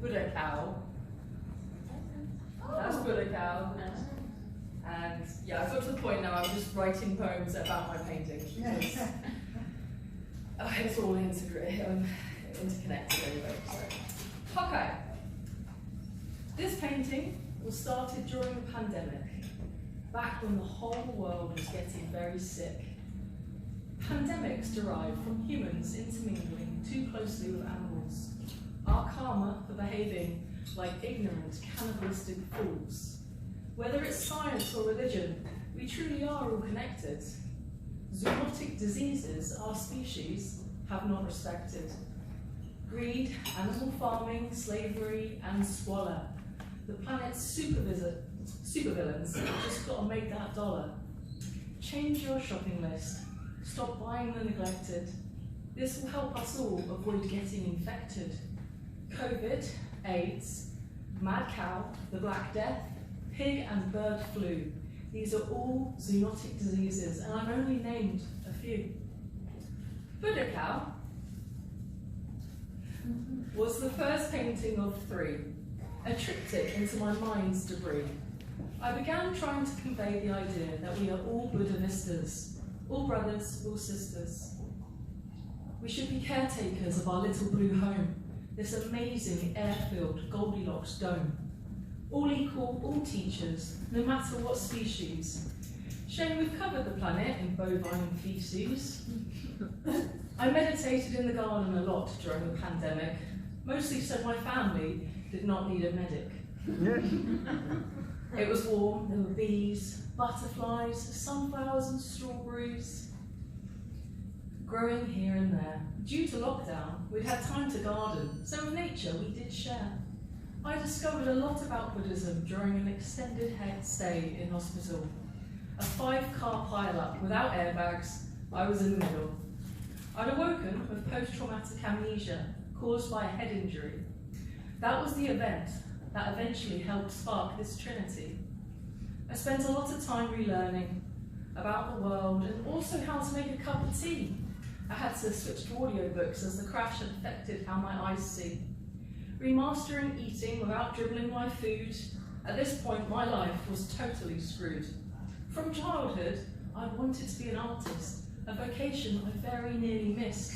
Buddha cow. That's Buddha cow. And yeah, I've got to the point now I'm just writing poems about my painting because it's all interconnected anyway. So. Okay. This painting was started during the pandemic, back when the whole world was getting very sick. Pandemics derive from humans intermingling too closely with animals. Our karma for behaving like ignorant, cannibalistic fools. Whether it's science or religion, we truly are all connected. Zoonotic diseases our species have not respected. Greed, animal farming, slavery, and squalor. The planet's supervillains have just got to make that dollar. Change your shopping list. Stop buying the neglected. This will help us all avoid getting infected. COVID, AIDS, mad cow, the Black Death, pig and bird flu. These are all zoonotic diseases, and I've only named a few. Buddha cow was the first painting of 3, a triptych into my mind's debris. I began trying to convey the idea that we are all Buddha vistas, all brothers, all sisters. We should be caretakers of our little blue home, this amazing air-filled Goldilocks dome. All equal, all teachers, no matter what species. Shame we've covered the planet in bovine feces. I meditated in the garden a lot during the pandemic, mostly so my family did not need a medic. It was warm, there were bees, butterflies, sunflowers and strawberries growing here and there. Due to lockdown, we'd had time to garden, so with nature we did share. I discovered a lot about Buddhism during an extended stay in hospital. A 5-car pile-up without airbags, I was in the middle. I'd awoken with post-traumatic amnesia caused by a head injury. That was the event that eventually helped spark this trinity. I spent a lot of time relearning about the world and also how to make a cup of tea. I had to switch to audiobooks as the crash had affected how my eyes see. Remastering eating without dribbling my food. At this point, my life was totally screwed. From childhood, I wanted to be an artist, a vocation I very nearly missed.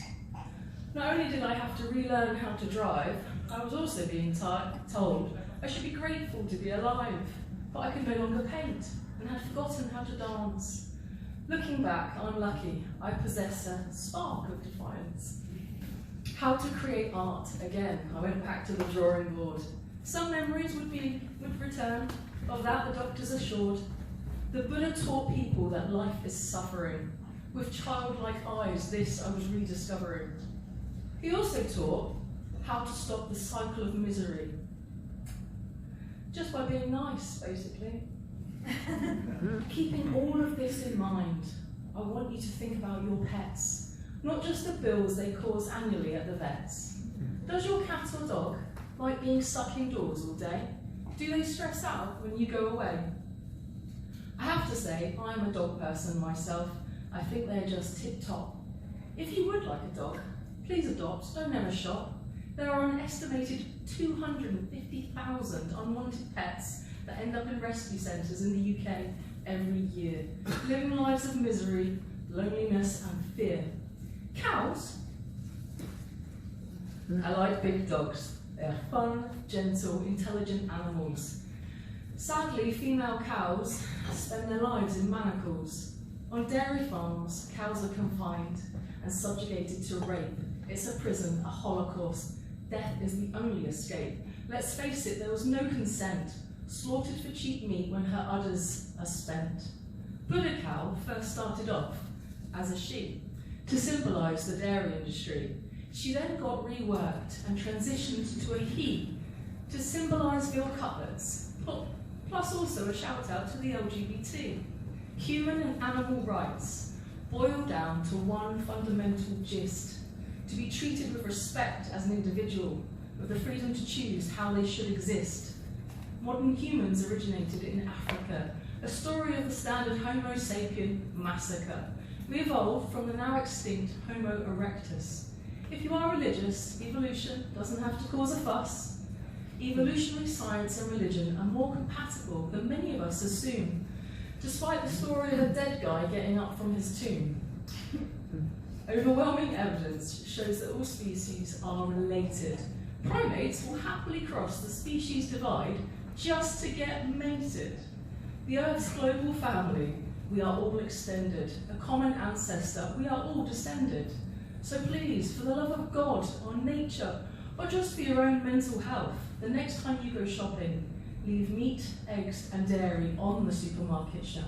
Not only did I have to relearn how to drive, I was also being told I should be grateful to be alive, but I could no longer paint and had forgotten how to dance. Looking back, I'm lucky I possess a spark of defiance. How to create art again. I went back to the drawing board. Some memories would return, of that the doctors assured. The Buddha taught people that life is suffering. With childlike eyes, this I was rediscovering. He also taught how to stop the cycle of misery. Just by being nice, basically. Keeping all of this in mind, I want you to think about your pets, not just the bills they cause annually at the vets. Does your cat or dog like being stuck indoors all day? Do they stress out when you go away? I have to say, I'm a dog person myself. I think they're just tip-top. If you would like a dog, please adopt, don't ever shop. There are an estimated 250,000 unwanted pets that end up in rescue centres in the UK every year, living lives of misery, loneliness and fear. Cows? I like big dogs. They're fun, gentle, intelligent animals. Sadly, female cows spend their lives in manacles. On dairy farms, cows are confined and subjugated to rape. It's a prison, a holocaust. Death is the only escape. Let's face it, there was no consent. Slaughtered for cheap meat when her udders are spent. Buddha cow first started off as a she to symbolise the dairy industry. She then got reworked and transitioned to a he to symbolise veal cutlets, plus also a shout out to the LGBT. Human and animal rights boil down to one fundamental gist: to be treated with respect as an individual, with the freedom to choose how they should exist. Modern humans originated in Africa, a story of the standard Homo sapien massacre. We evolved from the now extinct Homo erectus. If you are religious, evolution doesn't have to cause a fuss. evolutionary science and religion are more compatible than many of us assume, despite the story of a dead guy getting up from his tomb. Overwhelming evidence shows that all species are related. Primates will happily cross the species divide just to get mated. The Earth's global family, we are all extended. A common ancestor, we are all descended. So please, for the love of God or nature, or just for your own mental health, the next time you go shopping, leave meat, eggs and dairy on the supermarket shelf.